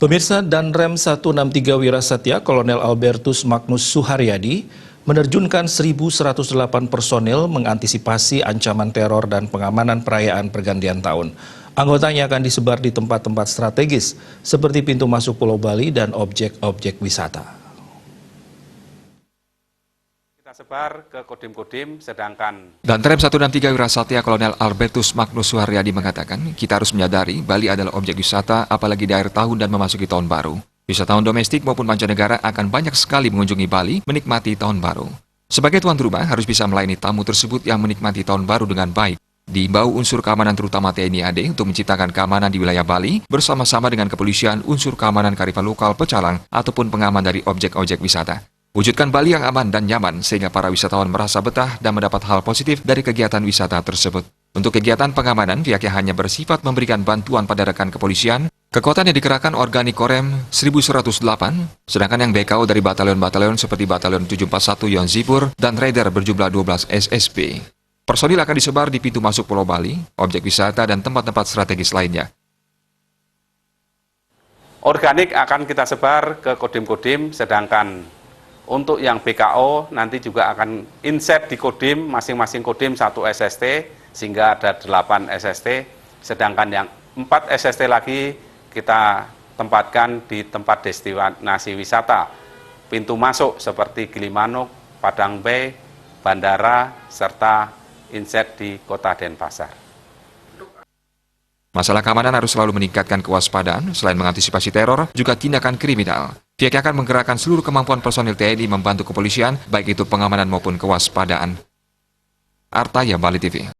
Pemirsa, Danrem 163 Wirasatya Kolonel Albertus Magnus Suharyadi menerjunkan 1.108 personil mengantisipasi ancaman teror dan pengamanan perayaan pergantian tahun. Anggotanya akan disebar di tempat-tempat strategis seperti pintu masuk Pulau Bali dan objek-objek wisata. Kita sebar ke kodim-kodim, sedangkan Danrem 163 Wirasatya Kolonel Albertus Magnus Suharyadi mengatakan, kita harus menyadari Bali adalah objek wisata apalagi di akhir tahun dan memasuki tahun baru. Wisatawan domestik maupun mancanegara akan banyak sekali mengunjungi Bali menikmati tahun baru. Sebagai tuan rumah harus bisa melayani tamu tersebut yang menikmati tahun baru dengan baik. Diimbau unsur keamanan terutama TNI AD untuk menciptakan keamanan di wilayah Bali bersama-sama dengan kepolisian, unsur keamanan kearifan lokal, pecalang, ataupun pengaman dari objek-objek wisata. Wujudkan Bali yang aman dan nyaman sehingga para wisatawan merasa betah dan mendapat hal positif dari kegiatan wisata tersebut. Untuk kegiatan pengamanan, pihaknya hanya bersifat memberikan bantuan pada rekan kepolisian. Kekuatan yang dikerahkan Organik Korem 1108, sedangkan yang BKO dari batalion-batalion seperti Batalion 741 Yon Zipur dan Raider berjumlah 12 SSB. Personil akan disebar di pintu masuk Pulau Bali, objek wisata, dan tempat-tempat strategis lainnya. organik akan kita sebar ke kodim-kodim, sedangkan untuk yang BKO nanti juga akan inset di kodim, masing-masing kodim 1 SST, sehingga ada 8 SST, sedangkan yang 4 SST lagi kita tempatkan di tempat destinasi wisata, pintu masuk seperti Gilimanuk, Padang Bay, bandara, serta inset di Kota Denpasar. Masalah keamanan harus selalu meningkatkan kewaspadaan, selain mengantisipasi teror, juga tindakan kriminal. Pihaknya akan menggerakkan seluruh kemampuan personil TNI membantu kepolisian, baik itu pengamanan maupun kewaspadaan. Artaya, Bali TV.